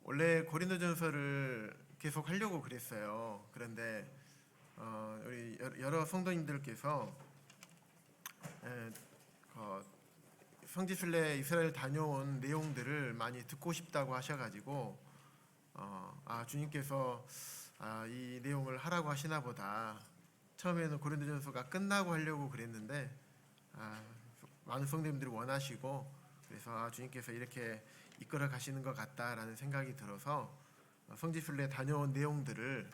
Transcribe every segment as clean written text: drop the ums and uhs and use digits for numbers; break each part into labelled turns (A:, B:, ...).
A: 원래 고린도전서를 계속 하려고 그랬어요. 그런데 우리 여러 성도님들께서 에, 성지순례 이스라엘 다녀온 내용들을 많이 듣고 싶다고 하셔가지고 주님께서 이 내용을 하라고 하시나 보다. 처음에는 고린도전서가 끝나고 하려고 그랬는데 많은 성도님들이 원하시고, 그래서 주님께서 이렇게 이끌어 가시는 것 같다라는 생각이 들어서 성지순례 다녀온 내용들을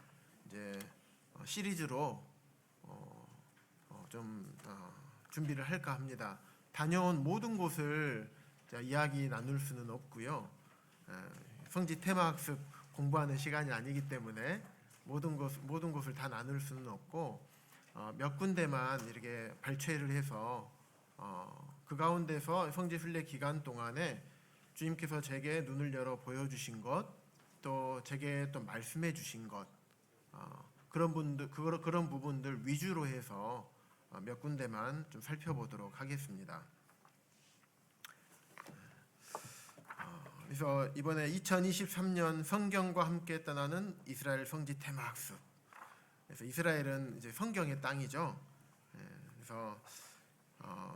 A: 이제 시리즈로 좀 준비를 할까 합니다. 다녀온 모든 곳을 이야기 나눌 수는 없고요. 성지 테마학습 공부하는 시간이 아니기 때문에 모든 곳을 다 나눌 수는 없고, 몇 군데만 이렇게 발췌를 해서 그 가운데서 성지순례 기간 동안에 주님께서 제게 눈을 열어 보여주신 것, 또 제게 또 말씀해 주신 것, 그런 부분들 위주로 해서 몇 군데만 좀 살펴보도록 하겠습니다. 그래서 이번에 2023년 성경과 함께 떠나는 이스라엘 성지 테마 학습. 그래서 이스라엘은 이제 성경의 땅이죠. 그래서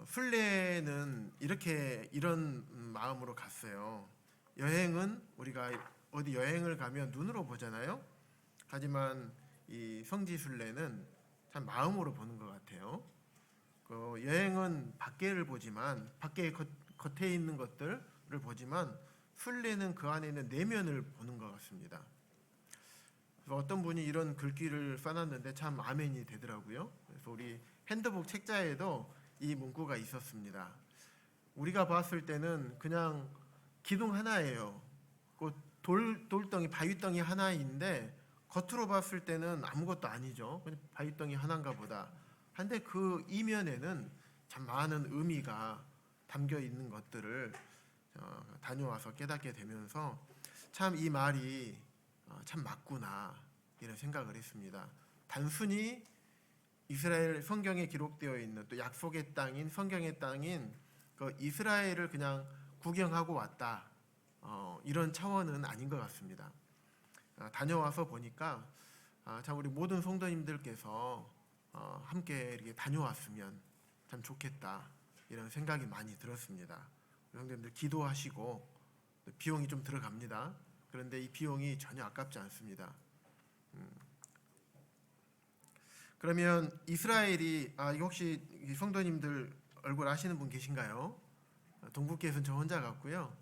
A: 순례는 이런 마음으로 갔어요. 여행은 우리가 어디 여행을 가면 눈으로 보잖아요. 하지만 이 성지 순례는 참 마음으로 보는 것 같아요. 그 여행은 밖에를 보지만, 밖에 겉에 있는 것들을 보지만, 순례는 그 안에 있는 내면을 보는 것 같습니다. 그래서 어떤 분이 이런 글귀를 써놨는데 참 아멘이 되더라고요. 그래서 우리 핸드북 책자에도 이 문구가 있었습니다. 우리가 봤을 때는 그냥 기둥 하나예요. 그 돌덩이, 바위덩이 하나인데 겉으로 봤을 때는 아무것도 아니죠. 그냥 바위덩이 하나인가 보다. 한데 그 이면에는 참 많은 의미가 담겨 있는 것들을 다녀와서 깨닫게 되면서 참 이 말이 참 맞구나, 이런 생각을 했습니다. 단순히 이스라엘 성경에 기록되어 있는 또 약속의 땅인 성경의 땅인 그 이스라엘을 그냥 구경하고 왔다, 이런 차원은 아닌 것 같습니다. 다녀와서 보니까 참 우리 모든 성도님들께서 함께 이렇게 다녀왔으면 참 좋겠다, 이런 생각이 많이 들었습니다. 성도님들 기도하시고, 비용이 좀 들어갑니다. 그런데 이 비용이 전혀 아깝지 않습니다. 그러면 이스라엘이 이거 혹시 성도님들 얼굴 아시는 분 계신가요? 동북계에서는 저 혼자 갔고요.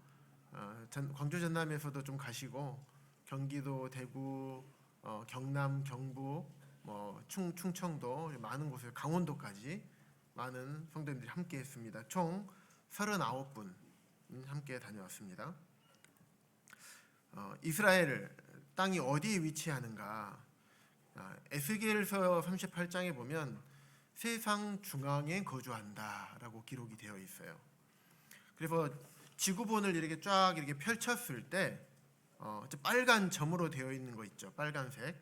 A: 광주 전남에서도 좀 가시고, 경기도, 대구, 경남, 경북, 충청도, 많은 곳에, 강원도까지 많은 성도님들이 함께 했습니다. 총 39분 함께 다녀왔습니다. 이스라엘 땅이 어디에 위치하는가? 에스겔서 38장에 보면 세상 중앙에 거주한다라고 기록이 되어 있어요. 그래서 지구본을 이렇게 쫙 이렇게 펼쳤을 때 빨간 점으로 되어 있는 거 있죠. 빨간색.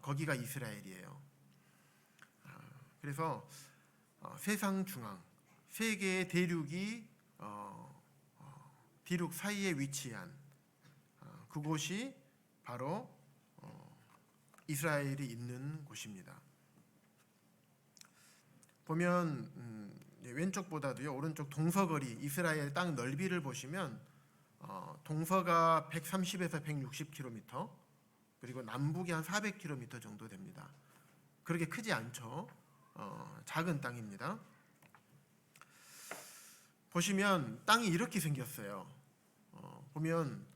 A: 거기가 이스라엘이에요. 그래서 세상 중앙, 세 개의 대륙이 대륙 사이에 위치한 그곳이 바로 이스라엘이 있는 곳입니다. 보면 왼쪽보다도요, 오른쪽 동서거리, 이스라엘 땅 넓이를 보시면 동서가 130에서 160km, 그리고 남북이 한 400km 정도 됩니다. 그렇게 크지 않죠. 작은 땅입니다. 보시면 땅이 이렇게 생겼어요. 보면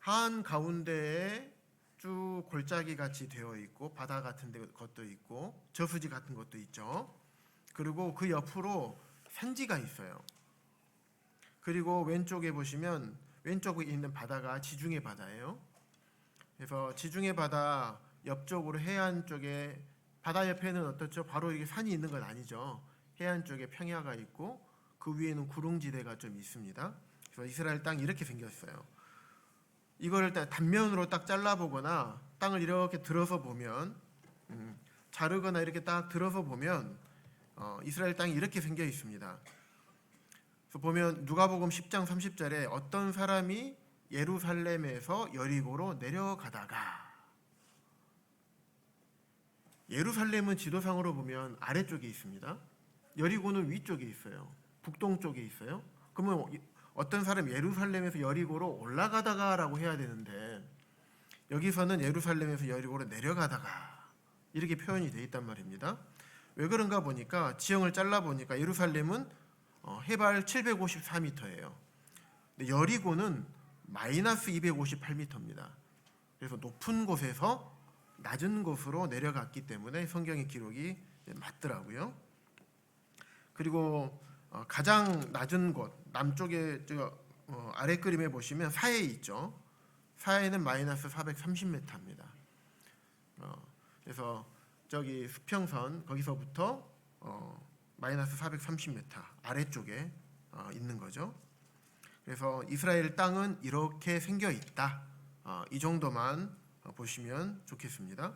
A: 한 가운데에 쭉 골짜기 같이 되어 있고, 바다 같은 것도 있고, 저수지 같은 것도 있죠. 그리고 그 옆으로 산지가 있어요. 그리고 왼쪽에 보시면, 왼쪽에 있는 바다가 지중해 바다예요. 그래서 지중해 바다 옆쪽으로 해안 쪽에, 바다 옆에는 어떻죠? 바로 이게 산이 있는 건 아니죠. 해안 쪽에 평야가 있고, 그 위에는 구릉지대가 좀 있습니다. 그래서 이스라엘 땅이 이렇게 생겼어요. 이거를 단면으로 딱 잘라보거나 땅을 이렇게 들어서 보면, 자르거나 이렇게 딱 들어서 보면 이스라엘 땅이 이렇게 생겨 있습니다. 그래서 보면 누가복음 10장 30절에 어떤 사람이 예루살렘에서 여리고로 내려가다가, 예루살렘은 지도상으로 보면 아래쪽에 있습니다. 여리고는 위쪽에 있어요. 북동쪽에 있어요. 그러면 어떤 사람 예루살렘에서 여리고로 올라가다가라고 해야 되는데 여기서는 예루살렘에서 여리고로 내려가다가 이렇게 표현이 돼 있단 말입니다. 왜 그런가 보니까 지형을 잘라 보니까 예루살렘은 해발 754m예요. 근데 여리고는 마이너스 258m입니다. 그래서 높은 곳에서 낮은 곳으로 내려갔기 때문에 성경의 기록이 맞더라고요. 그리고 가장 낮은 곳 남쪽에 아래 그림에 보시면 사해 있죠. 사해는 마이너스 430m입니다. 그래서 저기 수평선 거기서부터 마이너스 430m 아래쪽에 있는 거죠. 그래서 이스라엘 땅은 이렇게 생겨 있다. 이 정도만 보시면 좋겠습니다.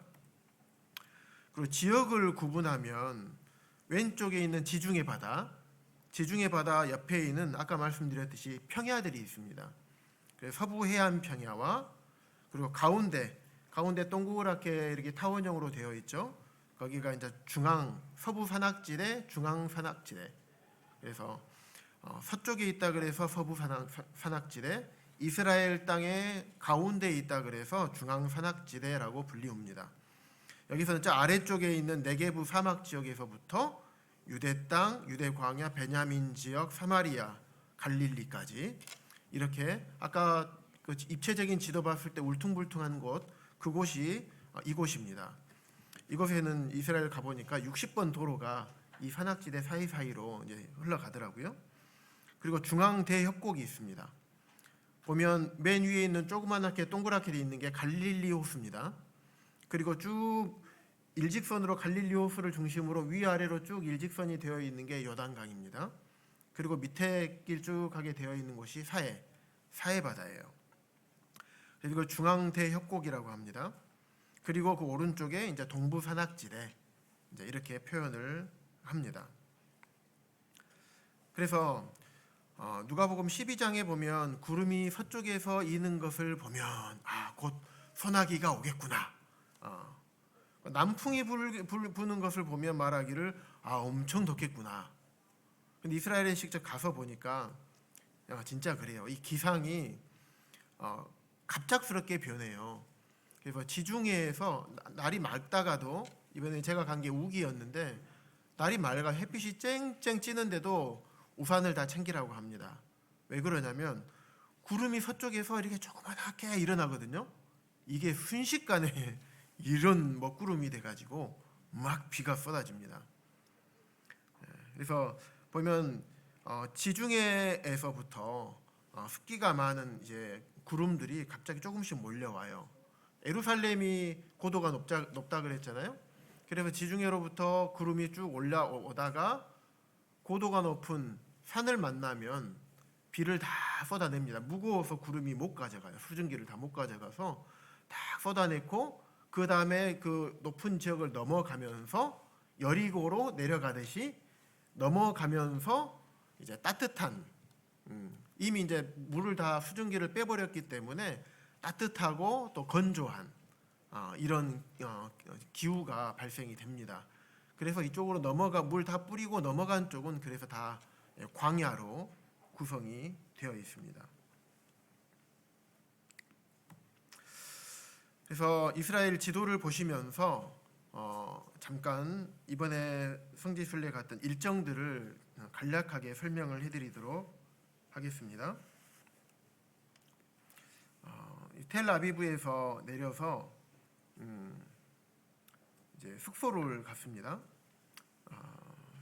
A: 그리고 지역을 구분하면 왼쪽에 있는 지중해 바다, 지중해 바다 옆에 있는 아까 말씀드렸듯이 평야들이 있습니다. 그래서 서부 해안 평야와 그리고 가운데 동그랗게 이렇게 타원형으로 되어 있죠. 거기가 이제 서부 산악지대, 중앙 산악지대. 그래서 서쪽에 있다 그래서 서부 산악지대, 이스라엘 땅의 가운데에 있다 그래서 중앙 산악지대라고 불리웁니다. 여기서는 저 아래쪽에 있는 네게부 사막 지역에서부터 유대 땅, 유대 광야, 베냐민 지역, 사마리아, 갈릴리까지 이렇게 아까 그 입체적인 지도 봤을 때 울퉁불퉁한 곳, 그곳이 이곳입니다. 이곳에는 이스라엘 가보니까 60번 도로가 이 산악지대 사이사이로 이제 흘러가더라고요. 그리고 중앙 대협곡이 있습니다. 보면 맨 위에 있는 조그맣게 동그랗게 돼 있는 게 갈릴리 호수입니다. 그리고 쭉 일직선으로 갈릴리 호수를 중심으로 위아래로 쭉 일직선이 되어 있는 게 요단강입니다. 그리고 밑에 길쭉하게 되어 있는 곳이 사해 바다예요. 그리고 중앙 대협곡이라고 합니다. 그리고 그 오른쪽에 이제 동부 산악지대 이제 이렇게 표현을 합니다. 그래서 누가복음 12장에 보면 구름이 서쪽에서 이는 것을 보면 곧 소나기가 오겠구나. 남풍이 부는 것을 보면 말하기를 엄청 덥겠구나. 근데 이스라엘에 직접 가서 보니까 진짜 그래요. 이 기상이 갑작스럽게 변해요. 그래서 지중해에서 날이 맑다가도 이번에 제가 간 게 우기였는데 날이 맑아 햇빛이 쨍쨍 찌는데도 우산을 다 챙기라고 합니다. 왜 그러냐면 구름이 서쪽에서 이렇게 조그맣게 일어나거든요. 이게 순식간에 이런 먹구름이 돼가지고 막 비가 쏟아집니다. 그래서 보면 지중해에서부터 습기가 많은 이제 구름들이 갑자기 조금씩 몰려와요. 예루살렘이 고도가 높다 그랬잖아요. 그래서 지중해로부터 구름이 쭉 올라오다가 고도가 높은 산을 만나면 비를 다 쏟아냅니다. 무거워서 구름이 못 가져가요. 수증기를 다 못 가져가서 다 쏟아내고 그 다음에 그 높은 지역을 넘어가면서 여리고로 내려가듯이 넘어가면서 이제 따뜻한 이미 이제 물을 다 수증기를 빼버렸기 때문에 따뜻하고 또 건조한 이런 기후가 발생이 됩니다. 그래서 이쪽으로 물 다 뿌리고 넘어간 쪽은 그래서 다 광야로 구성이 되어 있습니다. 그래서 이스라엘 지도를 보시면서 잠깐 이번에 성지순례 갔던 일정들을 간략하게 설명을 해드리도록 하겠습니다. 텔아비브에서 내려서 이제 숙소를 갔습니다.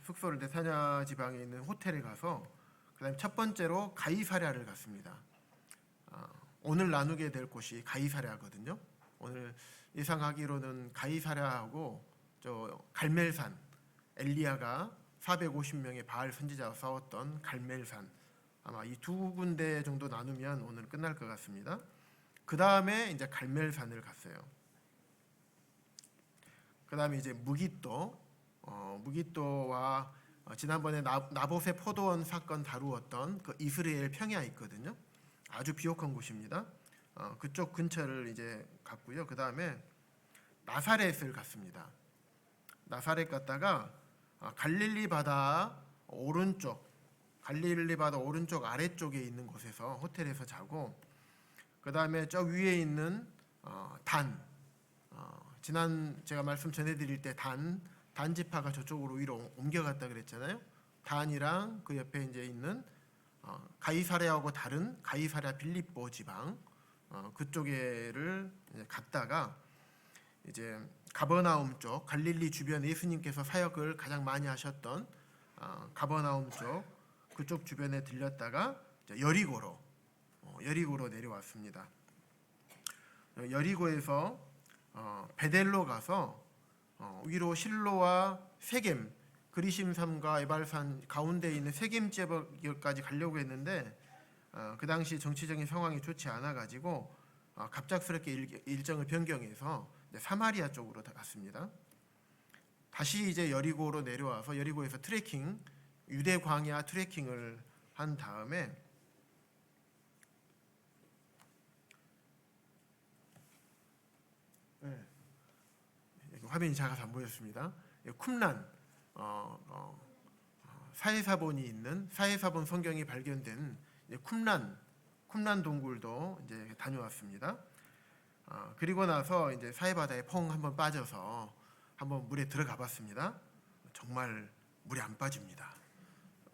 A: 숙소를 네타냐 지방에 있는 호텔에 가서 그다음 첫 번째로 가이사랴를 갔습니다. 오늘 나누게 될 곳이 가이사랴거든요. 오늘 예상하기로는 가이사랴하고 저 갈멜산, 엘리야가 450명의 바알 선지자와 싸웠던 갈멜산, 아마 이 두 군데 정도 나누면 오늘 끝날 것 같습니다. 그 다음에 이제 갈멜산을 갔어요. 그 다음에 이제 무깃도와 지난번에 나봇의 포도원 사건 다루었던 그 이스라엘 평야 있거든요. 아주 비옥한 곳입니다. 그쪽 근처를 이제 갔고요. 그 다음에 나사렛을 갔습니다. 나사렛 갔다가 갈릴리 바다 오른쪽, 갈릴리 바다 오른쪽 아래쪽에 있는 곳에서 호텔에서 자고, 그 다음에 저 위에 있는 단, 지난 제가 말씀 전해드릴 때 단 지파가 저쪽으로 위로 옮겨갔다 그랬잖아요. 단이랑 그 옆에 이제 있는 가이사랴하고 다른 가이사랴 빌립보 지방 그쪽에를 갔다가 이제 가버나움 쪽, 갈릴리 주변 예수님께서 사역을 가장 많이 하셨던 가버나움 쪽 그쪽 주변에 들렸다가 여리고로 내려왔습니다. 여리고에서 베델로 가서 위로 실로와 세겜, 그리심산과 에발산 가운데 있는 세겜 지역까지 가려고 했는데 그 당시 정치적인 상황이 좋지 않아 가지고 갑작스럽게 일정을 변경해서 사마리아 쪽으로 갔습니다. 다시 이제 여리고로 내려와서 여리고에서 트레킹, 유대 광야 트레킹을 한 다음에 화면이 작아서 안 보였습니다. 쿰란 사해사본이 있는 사해사본 성경이 발견된 쿰란 동굴도 이제 다녀왔습니다. 그리고 나서 이제 사해바다에 펑 한번 빠져서 한번 물에 들어가봤습니다. 정말 물에 안 빠집니다.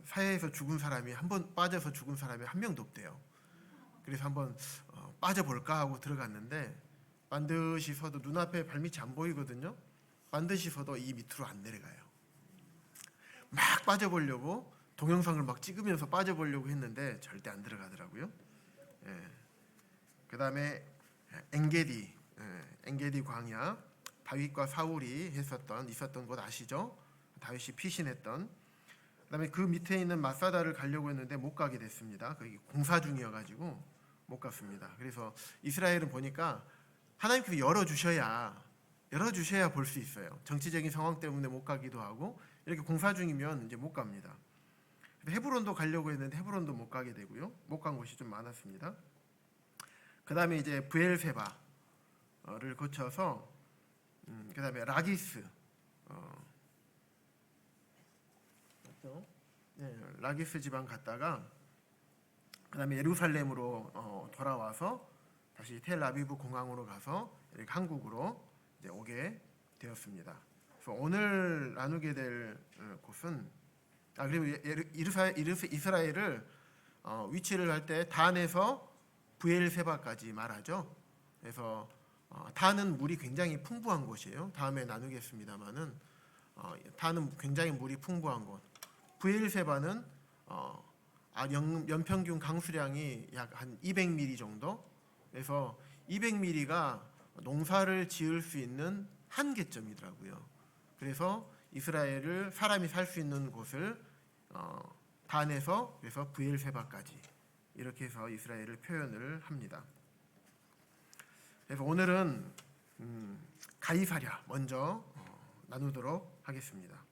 A: 사해에서 죽은 사람이 한번 빠져서 죽은 사람이 한 명도 없대요. 그래서 한번 빠져볼까 하고 들어갔는데 반드시 서도 눈앞에 발밑이 안 보이거든요. 반드시 서도 이 밑으로 안 내려가요. 막 빠져보려고 동영상을 막 찍으면서 빠져보려고 했는데 절대 안 들어가더라고요. 그 다음에 엔게디 광야, 다윗과 사울이 있었던 곳 아시죠? 다윗이 피신했던. 그다음에 그 밑에 있는 마사다를 가려고 했는데 못 가게 됐습니다. 거기 공사 중이어가지고 못 갔습니다. 그래서 이스라엘은 보니까 하나님께서 열어주셔야 볼 수 있어요. 정치적인 상황 때문에 못 가기도 하고 이렇게 공사 중이면 이제 못 갑니다. 헤브론도 가려고 했는데 헤브론도 못 가게 되고요. 못 간 곳이 좀 많았습니다. 그 다음에 이제 브엘세바를 거쳐서 그 다음에 라기스 라기스 지방 갔다가 그 다음에 예루살렘으로 돌아와서 다시 텔아비브 공항으로 가서 이렇게 한국으로 이제 오게 되었습니다. 그래서 오늘 나누게 될 곳은 그리고 이스라엘을 위치를 할 때 단에서 브엘세바까지 말하죠. 그래서 단은 물이 굉장히 풍부한 곳이에요. 다음에 나누겠습니다만은 단은 굉장히 물이 풍부한 곳. 브엘세바는 연평균 강수량이 약 한 200mm 정도. 그래서 200mm가 농사를 지을 수 있는 한계점이더라고요. 그래서 이스라엘을 사람이 살 수 있는 곳을 단에서 그래서 브엘세바까지 이렇게 해서 이스라엘을 표현을 합니다. 그래서 오늘은 가이사랴 먼저 나누도록 하겠습니다.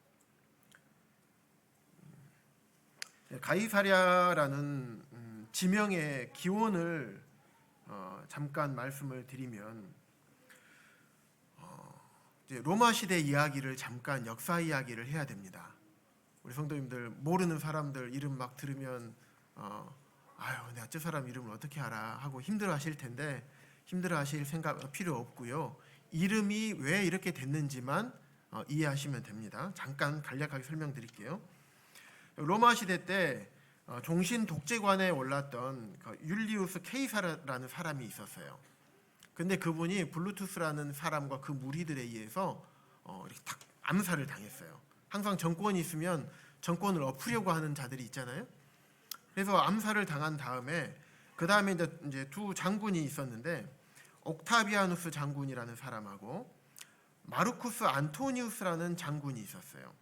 A: 가이사랴라는 지명의 기원을 잠깐 말씀을 드리면 이제 로마 시대 이야기를 잠깐 역사 이야기를 해야 됩니다. 우리 성도님들 모르는 사람들 이름 막 들으면 내가 저 사람 이름을 어떻게 알아 하고 힘들어하실 텐데 힘들어하실 생각 필요 없고요. 이름이 왜 이렇게 됐는지만 이해하시면 됩니다. 잠깐 간략하게 설명드릴게요. 로마 시대 때 종신 독재관에 올랐던 율리우스 케이사라는 사람이 있었어요. 근데 그분이 블루투스라는 사람과 그 무리들에 의해서 이렇게 딱 암살을 당했어요. 항상 정권이 있으면 정권을 엎으려고 하는 자들이 있잖아요. 그래서 암살을 당한 다음에 그 다음에 이제 두 장군이 있었는데 옥타비아누스 장군이라는 사람하고 마르쿠스 안토니우스라는 장군이 있었어요.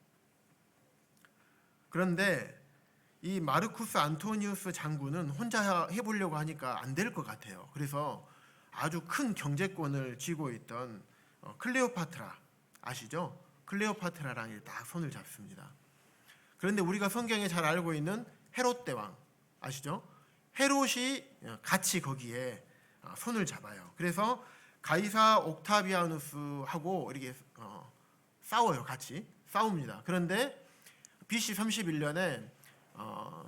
A: 그런데 이 마르쿠스 안토니우스 장군은 혼자 해보려고 하니까 안 될 것 같아요. 그래서 아주 큰 경제권을 쥐고 있던 클레오파트라 아시죠? 클레오파트라랑 딱 손을 잡습니다. 그런데 우리가 성경에 잘 알고 있는 헤롯 대왕 아시죠? 헤롯이 같이 거기에 손을 잡아요. 그래서 가이사 옥타비아누스하고 이렇게 싸워요. 같이 싸웁니다. 그런데 BC 31년에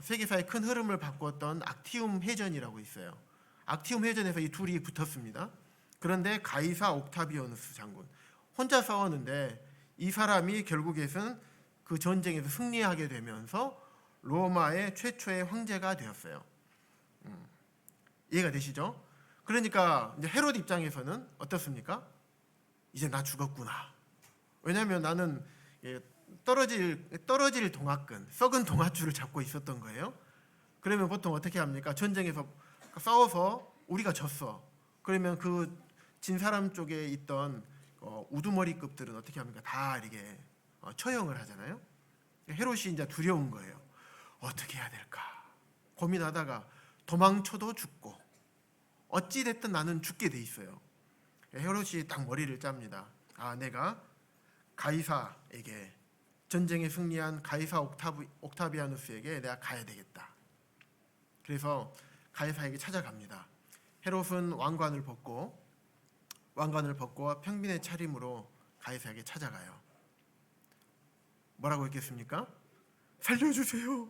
A: 세계사의 큰 흐름을 바꾸었던 악티움 해전이라고 있어요. 악티움 해전에서 이 둘이 붙었습니다. 그런데 가이사 옥타비아누스 장군 혼자 싸웠는데 이 사람이 결국에는 그 전쟁에서 승리하게 되면서 로마의 최초의 황제가 되었어요. 이해가 되시죠? 그러니까 이제 헤롯 입장에서는 어떻습니까? 이제 나 죽었구나. 왜냐하면 나는 떨어질 동화끈, 썩은 동화줄을 잡고 있었던 거예요. 그러면 보통 어떻게 합니까? 전쟁에서 싸워서 우리가 졌어. 그러면 그 진 사람 쪽에 있던 우두머리급들은 어떻게 합니까? 다 이렇게 처형을 하잖아요. 헤롯이 이제 두려운 거예요. 어떻게 해야 될까? 고민하다가 도망쳐도 죽고 어찌 됐든 나는 죽게 돼 있어요. 헤롯이 딱 머리를 짭니다. 내가 가이사에게 전쟁에 승리한 가이사 옥타비아누스에게 내가 가야 되겠다. 그래서 가이사에게 찾아갑니다. 헤롯은 왕관을 벗고 평민의 차림으로 가이사에게 찾아가요. 뭐라고 했겠습니까? 살려주세요.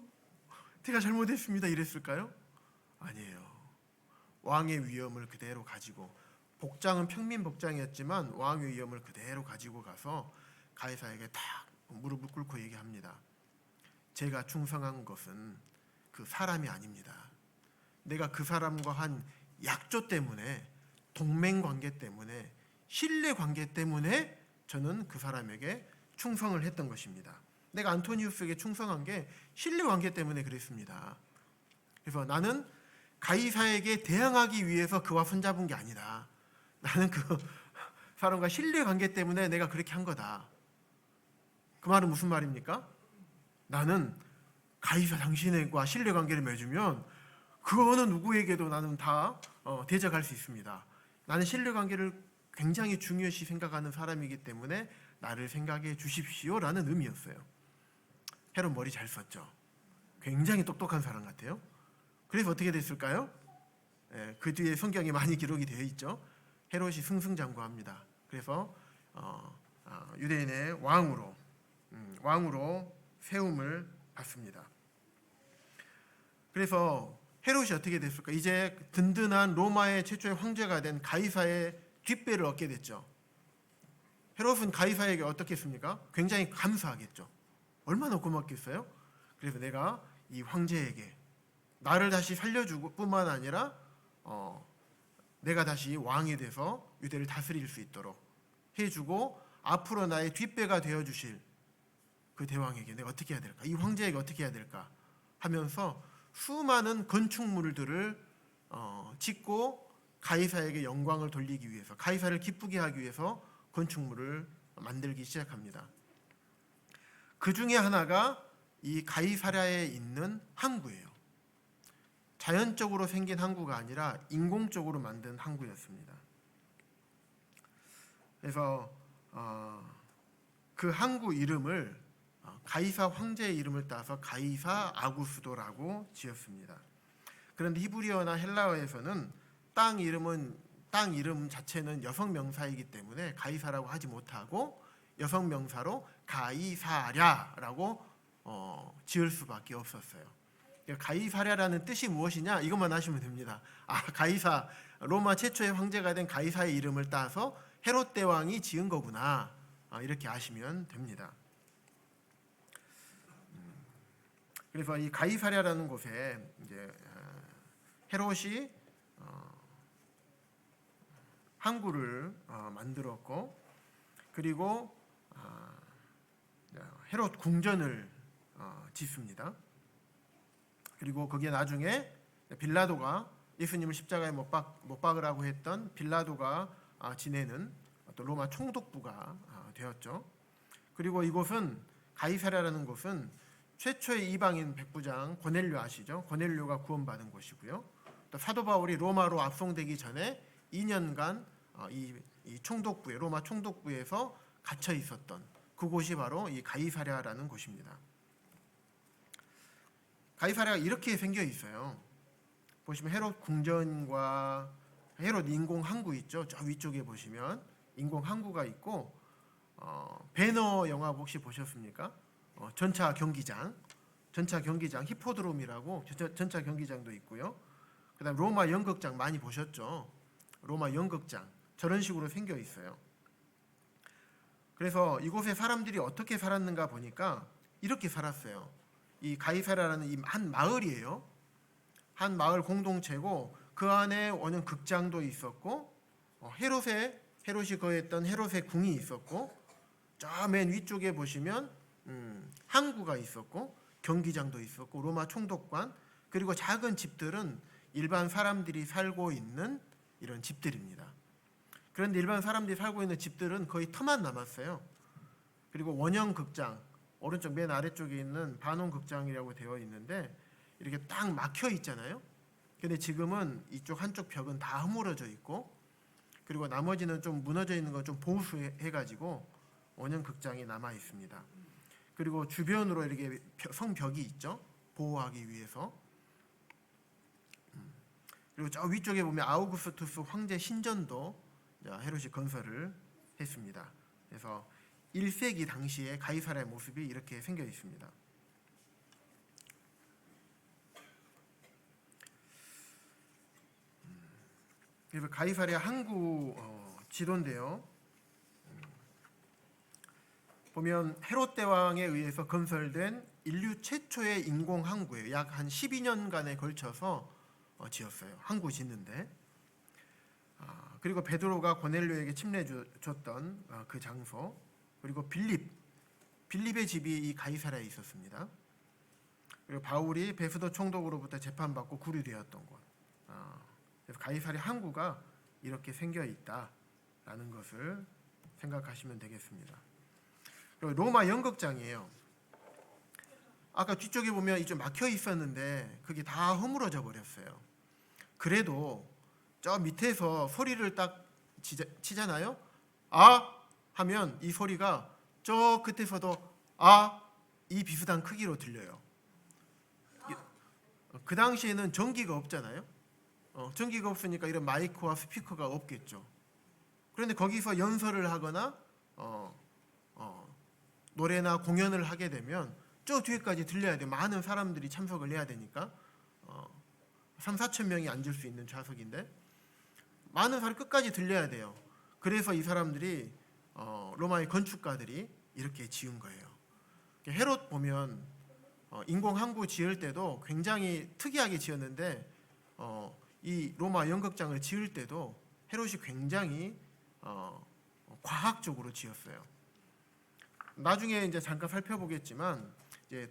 A: 제가 잘못했습니다. 이랬을까요? 아니에요. 왕의 위엄을 그대로 가지고, 복장은 평민 복장이었지만 왕의 위엄을 그대로 가지고 가서 가이사에게 딱 무릎을 꿇고 얘기합니다. 제가 충성한 것은 그 사람이 아닙니다. 내가 그 사람과 한 약조 때문에, 동맹 관계 때문에, 신뢰 관계 때문에 저는 그 사람에게 충성을 했던 것입니다. 내가 안토니우스에게 충성한 게 신뢰 관계 때문에 그랬습니다. 그래서 나는 가이사에게 대항하기 위해서 그와 손잡은 게 아니다. 나는 그 사람과 신뢰 관계 때문에 내가 그렇게 한 거다. 그 말은 무슨 말입니까? 나는 가이사 당신과 신뢰 관계를 맺으면 그 어느 누구에게도 나는 다 대적할 수 있습니다. 나는 신뢰 관계를 굉장히 중요시 생각하는 사람이기 때문에 나를 생각해 주십시오라는 의미였어요. 헤롯 머리 잘 썼죠. 굉장히 똑똑한 사람 같아요. 그래서 어떻게 됐을까요? 그 뒤에 성경에 많이 기록이 되어 있죠. 헤롯이 승승장구합니다. 그래서 유대인의 왕으로 세움을 받습니다. 그래서 헤롯이 어떻게 됐을까? 이제 든든한 로마의 최초의 황제가 된 가이사의 뒷배를 얻게 됐죠. 헤롯은 가이사에게 어떻게 했습니까? 굉장히 감사하겠죠. 얼마나 고맙겠어요? 그래서 내가 이 황제에게 나를 다시 살려주고 뿐만 아니라 내가 다시 왕이 돼서 유대를 다스릴 수 있도록 해주고 앞으로 나의 뒷배가 되어주실 그 대왕에게 내가 어떻게 해야 될까? 이 황제에게 어떻게 해야 될까? 하면서 수많은 건축물들을 짓고 가이사에게 영광을 돌리기 위해서, 가이사를 기쁘게 하기 위해서 건축물을 만들기 시작합니다. 그 중에 하나가 이 가이사랴에 있는 항구예요. 자연적으로 생긴 항구가 아니라 인공적으로 만든 항구였습니다. 그래서 그 항구 이름을 가이사 황제의 이름을 따서 가이사 아구스도라고 지었습니다. 그런데 히브리어나 헬라어에서는 땅 이름 자체는 여성 명사이기 때문에 가이사라고 하지 못하고 여성 명사로 가이사랴라고 지을 수밖에 없었어요. 가이사랴라는 뜻이 무엇이냐? 이것만 아시면 됩니다. 가이사, 로마 최초의 황제가 된 가이사의 이름을 따서 헤롯 대왕이 지은 거구나. 이렇게 아시면 됩니다. 그래서 이 가이사랴라는 곳에 이제 헤롯이 항구를 만들었고, 그리고 헤롯 궁전을 짓습니다. 그리고 거기에 나중에 빌라도가 예수님을 십자가에 못 박으라고 했던 빌라도가 지내는 어떤 로마 총독부가 되었죠. 그리고 이곳은 가이사랴라는 곳은 최초의 이방인 백부장 고넬료 아시죠? 고넬료가 구원받은 곳이고요. 또 사도 바울이 로마로 압송되기 전에 2년간 이 총독부에, 로마 총독부에서 갇혀 있었던 그곳이 바로 이 가이사랴라는 곳입니다. 가이사랴가 이렇게 생겨 있어요. 보시면 헤롯 궁전과 헤롯 인공 항구 있죠. 저 위쪽에 보시면 인공 항구가 있고 배너 영화 혹시 보셨습니까? 전차 경기장 히포드롬이라고 전차 경기장도 있고요. 그다음 로마 연극장 많이 보셨죠? 로마 연극장 저런 식으로 생겨 있어요. 그래서 이곳에 사람들이 어떻게 살았는가 보니까 이렇게 살았어요. 이 가이사라는 이 한 마을이에요. 한 마을 공동체고 그 안에 원형 극장도 있었고 헤롯이 거했던 헤롯의 궁이 있었고 저 맨 위쪽에 보시면 항구가 있었고 경기장도 있었고 로마 총독관 그리고 작은 집들은 일반 사람들이 살고 있는 이런 집들입니다. 그런데 일반 사람들이 살고 있는 집들은 거의 터만 남았어요. 그리고 원형 극장 오른쪽 맨 아래쪽에 있는 반원 극장이라고 되어 있는데 이렇게 딱 막혀 있잖아요. 근데 지금은 이쪽 한쪽 벽은 다 허물어져 있고 그리고 나머지는 좀 무너져 있는 거 좀 보수해 가지고 원형 극장이 남아 있습니다. 그리고 주변으로 이렇게 성벽이 있죠. 보호하기 위해서. 그리고 저 위쪽에 보면 아우구스투스 황제 신전도 헤롯이 건설을 했습니다. 그래서 1세기 당시에 가이사라의 모습이 이렇게 생겨 있습니다. 그래서 가이사랴 항구 지도인데요. 보면 헤롯 대왕에 의해서 건설된 인류 최초의 인공 항구예요. 약 한 12년간에 걸쳐서 지었어요. 항구 짓는데. 그리고 베드로가 고넬료에게 침례 줬던 그 장소. 그리고 빌립의 집이 이 가이사랴에 있었습니다. 그리고 바울이 베스도 총독으로부터 재판받고 구류되었던 곳. 그래서 가이사랴 항구가 이렇게 생겨 있다라는 것을 생각하시면 되겠습니다. 그리고 로마 연극장이에요. 아까 뒤쪽에 보면 이좀 막혀 있었는데 그게 다 허물어져 버렸어요. 그래도 저 밑에서 소리를 딱 치잖아요. 아 하면 이 소리가 저 끝에서도 이 비슷한 크기로 들려요. 그 당시에는 전기가 없잖아요. 전기가 없으니까 이런 마이크와 스피커가 없겠죠. 그런데 거기서 연설을 하거나 노래나 공연을 하게 되면 저 뒤에까지 들려야 돼요. 많은 사람들이 참석을 해야 되니까 3, 4천 명이 앉을 수 있는 좌석인데 많은 사람이 끝까지 들려야 돼요. 그래서 이 사람들이 로마의 건축가들이 이렇게 지은 거예요. 헤롯 보면 인공 항구 지을 때도 굉장히 특이하게 지었는데 이 로마 연극장을 지을 때도 헤롯이 굉장히 과학적으로 지었어요. 나중에 이제 잠깐 살펴보겠지만 이제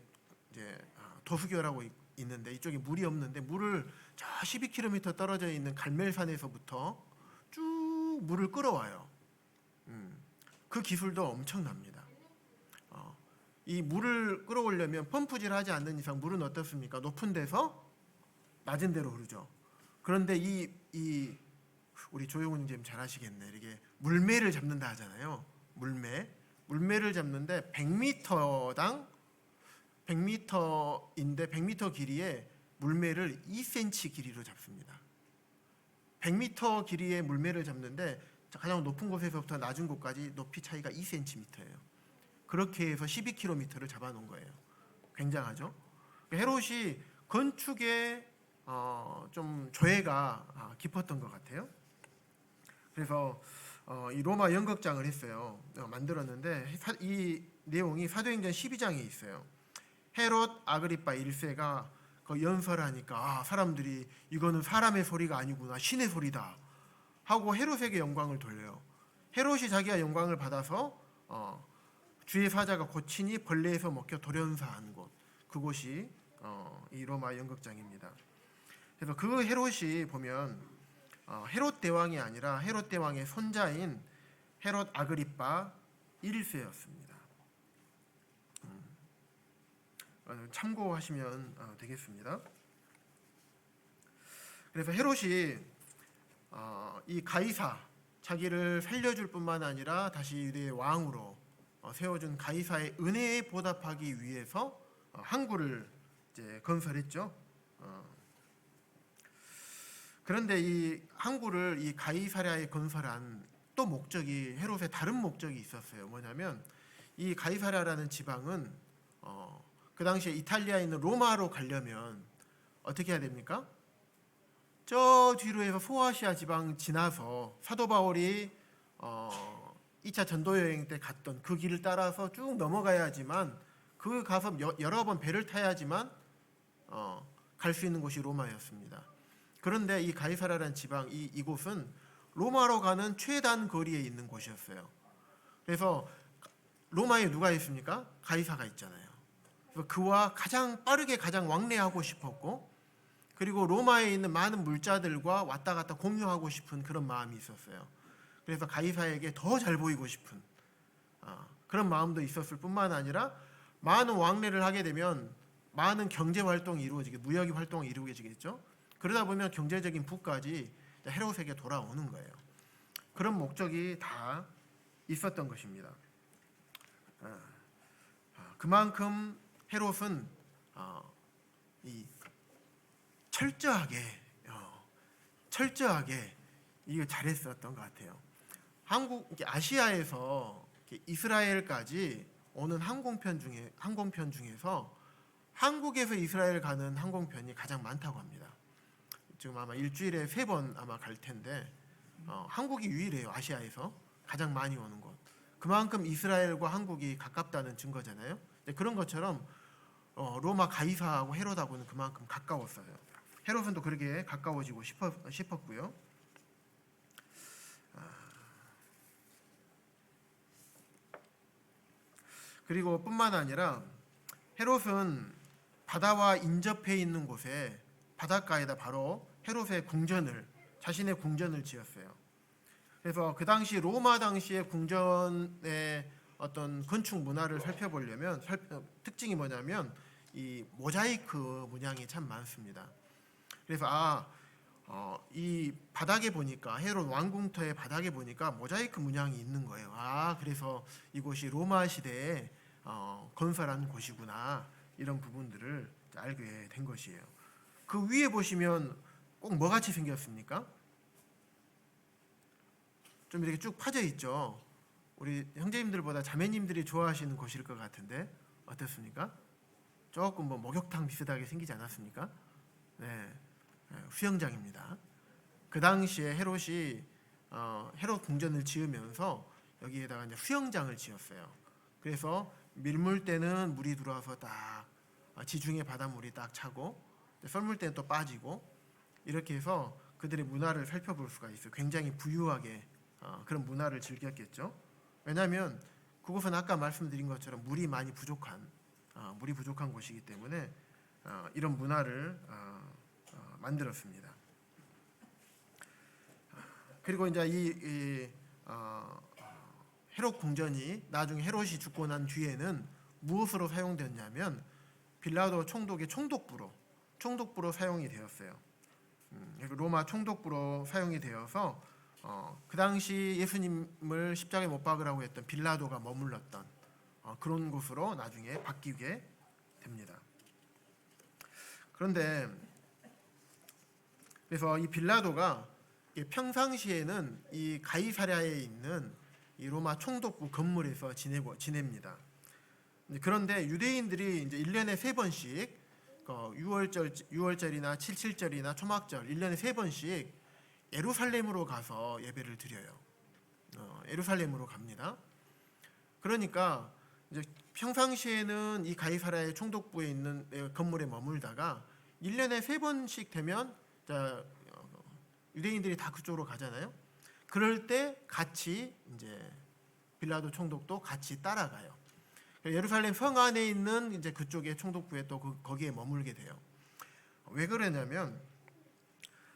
A: 도수교라고 있는데 이쪽에 물이 없는데 물을 저 12km 떨어져 있는 갈멜산에서부터 쭉 물을 끌어와요. 그 기술도 엄청납니다. 이 물을 끌어오려면 펌프질하지 않는 이상 물은 어떻습니까? 높은 데서 낮은 데로 흐르죠. 그런데 이 우리 조용훈 선생님 잘 아시겠네. 이게 물매를 잡는다 하잖아요. 물매를 잡는데 100m당 100m인데 100m 길이에 물매를 2cm 길이로 잡습니다. 100m 길이의 물매를 잡는데 가장 높은 곳에서부터 낮은 곳까지 높이 차이가 2cm예요. 그렇게 해서 12km를 잡아놓은 거예요. 굉장하죠? 헤롯이 건축에 좀 조예가 깊었던 것 같아요. 그래서 이 로마 연극장을 했어요. 만들었는데 이 내용이 사도행전 12장에 있어요. 헤롯 아그리파 1세가 그 연설하니까 사람들이 이거는 사람의 소리가 아니구나 신의 소리다 하고 헤롯에게 영광을 돌려요. 헤롯이 자기가 영광을 받아서 주의 사자가 고치니 벌레에서 먹혀 돌연사한 곳 그곳이 이 로마 연극장입니다. 그래서 그 헤롯이 보면 헤롯 대왕이 아니라 헤롯 대왕의 손자인 헤롯 아그리파 1세였습니다. 참고하시면 되겠습니다. 그래서 헤롯이 이 가이사 자기를 살려줄 뿐만 아니라 다시 유대의 왕으로 세워준 가이사의 은혜에 보답하기 위해서 항구를 이제 건설했죠. 그런데 이 항구를 이 가이사랴에 건설한 또 목적이 헤롯의 다른 목적이 있었어요. 뭐냐면 이 가이사랴라는 지방은 그 당시에 이탈리아에 있는 로마로 가려면 어떻게 해야 됩니까? 저 뒤로 해서 소아시아 지방 지나서 사도 바울이 2차 전도 여행 때 갔던 그 길을 따라서 쭉 넘어가야지만 그 가서 여러 번 배를 타야지만 갈 수 있는 곳이 로마였습니다. 그런데 이 가이사라라는 지방 이곳은 로마로 가는 최단 거리에 있는 곳이었어요. 그래서 로마에 누가 있습니까? 가이사가 있잖아요. 그래서 그와 가장 빠르게 가장 왕래하고 싶었고, 그리고 로마에 있는 많은 물자들과 왔다 갔다 공유하고 싶은 그런 마음이 있었어요. 그래서 가이사에게 더 잘 보이고 싶은 그런 마음도 있었을 뿐만 아니라 많은 왕래를 하게 되면 많은 경제 활동이 이루어지게, 무역의 활동이 이루어지겠죠. 그러다 보면 경제적인 부까지 헤롯에게 돌아오는 거예요. 그런 목적이 다 있었던 것입니다. 그만큼 헤롯은 이 철저하게 이거 잘했었던 것 같아요. 아시아에서 이스라엘까지 오는 항공편 중에서 한국에서 이스라엘 가는 항공편이 가장 많다고 합니다. 지금 아마 일주일에 3번 아마 갈 텐데 한국이 유일해요. 아시아에서 가장 많이 오는 곳. 그만큼 이스라엘과 한국이 가깝다는 증거잖아요. 그런 것처럼 로마 가이사하고 헤롯하고는 그만큼 가까웠어요. 헤롯은 또 그렇게 가까워지고 싶었고요. 그리고 뿐만 아니라 헤롯은 바다와 인접해 있는 곳에 바닷가에다 바로 헤롯의 자신의 궁전을 지었어요. 그래서 그 당시 로마 당시의 궁전의 어떤 건축 문화를 살펴보려면 특징이 뭐냐면 이 모자이크 문양이 참 많습니다. 그래서 이 바닥에 보니까 헤롯 왕궁터의 바닥에 보니까 모자이크 문양이 있는 거예요. 그래서 이곳이 로마 시대에 건설한 곳이구나, 이런 부분들을 알게 된 것이에요. 그 위에 보시면 꼭 뭐같이 생겼습니까? 좀 이렇게 쭉 파져 있죠. 우리 형제님들보다 자매님들이 좋아하시는 곳일 것 같은데 어떻습니까? 조금 목욕탕 비슷하게 생기지 않았습니까? 네, 수영장입니다. 그 당시에 헤롯이 헤롯 궁전을 지으면서 여기에다가 이제 수영장을 지었어요. 그래서 밀물 때는 물이 들어와서 딱 지중해 바닷물이 딱 차고, 썰물 때는 또 빠지고, 이렇게 해서 그들의 문화를 살펴볼 수가 있어요. 굉장히 부유하게 그런 문화를 즐겼겠죠. 왜냐하면 그곳은 아까 말씀드린 것처럼 물이 부족한 곳이기 때문에 이런 문화를 만들었습니다. 그리고 이제 이 헤롯 궁전이 나중에 헤롯이 죽고 난 뒤에는 무엇으로 사용됐냐면 빌라도 총독의 총독부로 사용이 되었어요. 로마 총독부로 사용이 되어서 그 당시 예수님을 십자가에 못 박으라고 했던 빌라도가 머물렀던 그런 곳으로 나중에 바뀌게 됩니다. 그런데 그래서 이 빌라도가 평상시에는 이 가이사랴에 있는 이 로마 총독부 건물에서 지냅니다. 그런데 유대인들이 이제 1년에 3번씩 6월절이나 77절이나 초막절 1년에 3번씩 예루살렘으로 가서 예배를 드려요. 예루살렘으로 갑니다. 그러니까 이제 평상시에는 이 가이사랴의 총독부에 있는 건물에 머물다가 1년에 3번씩 되면 유대인들이 다 그쪽으로 가잖아요. 그럴 때 같이 이제 빌라도 총독도 같이 따라가요. 예루살렘 성 안에 있는 이제 그쪽의 총독부에 또 거기에 머물게 돼요. 왜 그러냐면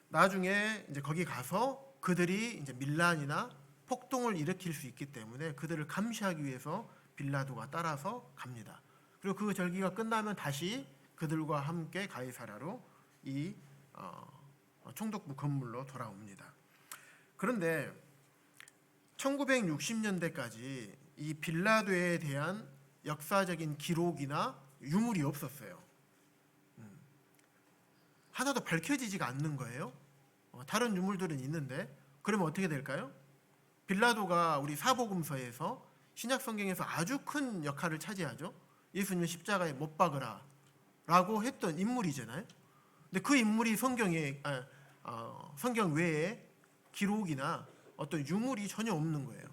A: 나중에 이제 거기 가서 그들이 이제 밀란이나 폭동을 일으킬 수 있기 때문에 그들을 감시하기 위해서 빌라도가 따라서 갑니다. 그리고 그 절기가 끝나면 다시 그들과 함께 가이사랴로 이 총독부 건물로 돌아옵니다. 그런데 1960년대까지 이 빌라도에 대한 역사적인 기록이나 유물이 없었어요. 하나도 밝혀지지가 않는 거예요. 다른 유물들은 있는데 그러면 어떻게 될까요? 빌라도가 우리 사복음서에서 신약 성경에서 아주 큰 역할을 차지하죠. 예수님 십자가에 못 박으라 라고 했던 인물이잖아요. 근데 그 인물이 성경 외에 기록이나 어떤 유물이 전혀 없는 거예요.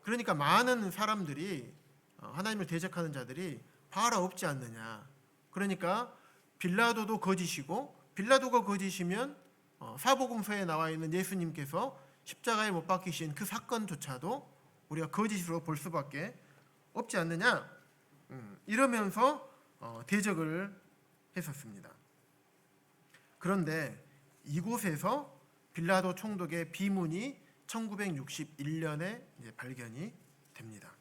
A: 그러니까 많은 사람들이 하나님을 대적하는 자들이 바라 없지 않느냐. 그러니까 빌라도도 거짓이고 빌라도가 거짓이면 사복음서에 나와 있는 예수님께서 십자가에 못 박히신 그 사건조차도 우리가 거짓으로 볼 수밖에 없지 않느냐. 이러면서 대적을 했었습니다. 그런데 이곳에서 빌라도 총독의 비문이 1961년에 발견이 됩니다.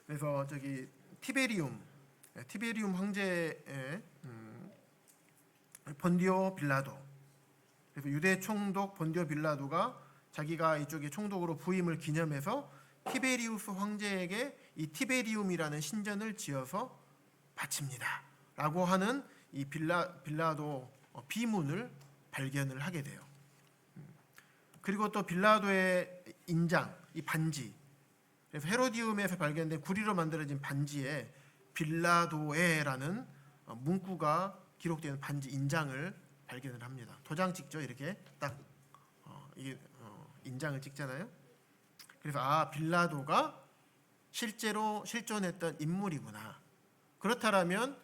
A: 그래서 저기 티베리움 황제의 본디오 빌라도, 그래서 유대 총독 본디오 빌라도가 자기가 이쪽에 총독으로 부임을 기념해서 티베리우스 황제에게 이 티베리움이라는 신전을 지어서 바칩니다 라고 하는 이 빌라도 비문을 발견을 하게 돼요. 그리고 또 빌라도의 인장, 이 반지, 그래서 헤로디움에서 발견된 구리로 만들어진 반지에 빌라도에라는 문구가 기록되는 반지 인장을 발견을 합니다. 도장 찍죠. 이렇게 딱 이게 인장을 찍잖아요. 그래서 빌라도가 실제로 실존했던 인물이구나. 그렇다면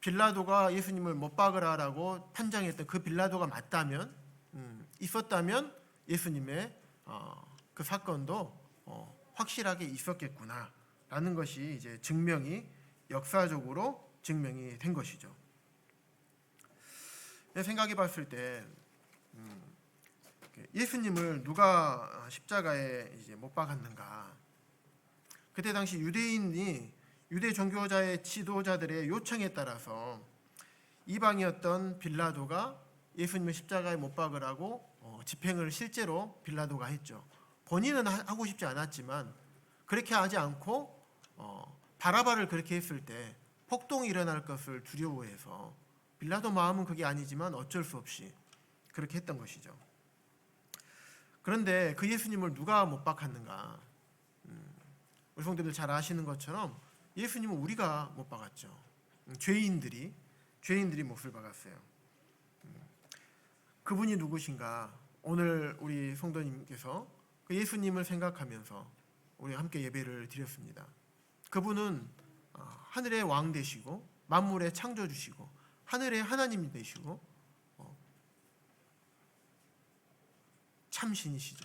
A: 빌라도가 예수님을 못 박으라라고 판정했던 그 빌라도가 맞다면, 있었다면 예수님의 그 사건도 확실하게 있었겠구나라는 것이 이제 역사적으로 증명이 된 것이죠. 생각해 봤을 때 예수님을 누가 십자가에 이제 못 박았는가? 그때 당시 유대 종교자의 지도자들의 요청에 따라서 이방이었던 빌라도가 예수님을 십자가에 못 박으라고 집행을 실제로 빌라도가 했죠. 본인은 하고 싶지 않았지만 그렇게 하지 않고 바라바를 그렇게 했을 때 폭동이 일어날 것을 두려워해서 빌라도 마음은 그게 아니지만 어쩔 수 없이 그렇게 했던 것이죠. 그런데 그 예수님을 누가 못 박았는가? 우리 성도들 잘 아시는 것처럼 예수님은 우리가 못 박았죠. 죄인들이 못을 박았어요. 그분이 누구신가? 오늘 우리 성도님께서 그 예수님을 생각하면서 우리 함께 예배를 드렸습니다. 그분은 하늘의 왕 되시고 만물의 창조주시고 하늘의 하나님 되시고 참신이시죠.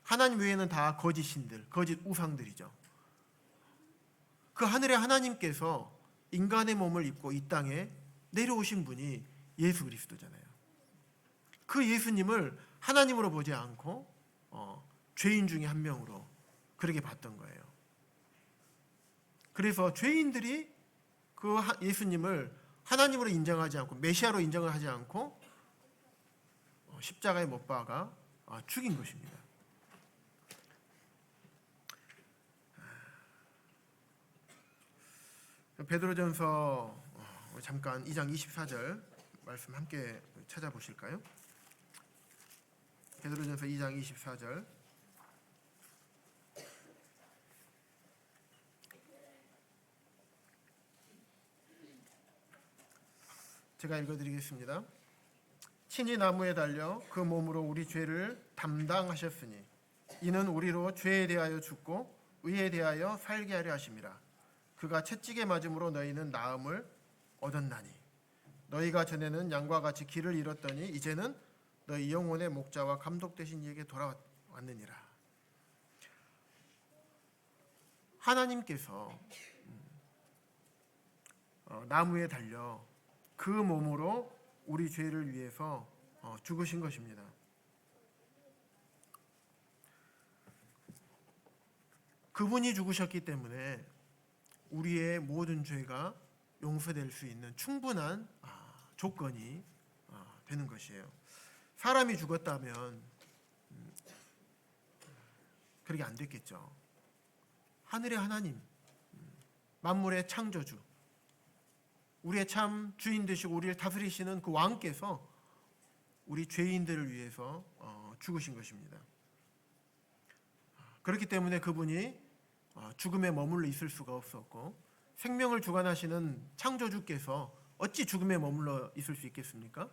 A: 하나님 외에는 다 거짓 신들, 거짓 우상들이죠. 그 하늘의 하나님께서 인간의 몸을 입고 이 땅에 내려오신 분이 예수 그리스도잖아요. 그 예수님을 하나님으로 보지 않고 죄인 중에 한 명으로 그렇게 봤던 거예요. 그래서 죄인들이 그 예수님을 하나님으로 인정하지 않고 메시아로 인정을 하지 않고 십자가에 못 박아 죽인 것입니다. 베드로전서 잠깐 2장 24절 말씀 함께 찾아보실까요? 베드로전서 2장 24절. 제가 읽어드리겠습니다. 친히 나무에 달려 그 몸으로 우리 죄를 담당하셨으니 이는 우리로 죄에 대하여 죽고 의에 대하여 살게 하려 하심이라. 그가 채찍에 맞음으로 너희는 나음을 얻었나니 너희가 전에는 양과 같이 길을 잃었더니 이제는 너희 영혼의 목자와 감독 되신 이에게 돌아왔느니라. 하나님께서 나무에 달려 그 몸으로 우리 죄를 위해서 죽으신 것입니다. 그분이 죽으셨기 때문에 우리의 모든 죄가 용서될 수 있는 충분한 조건이 되는 것이에요. 사람이 죽었다면 그렇게 안 됐겠죠. 하늘의 하나님, 만물의 창조주, 우리의 참 주인 되시고 우리를 다스리시는 그 왕께서 우리 죄인들을 위해서 죽으신 것입니다. 그렇기 때문에 그분이 죽음에 머물러 있을 수가 없었고, 생명을 주관하시는 창조주께서 어찌 죽음에 머물러 있을 수 있겠습니까?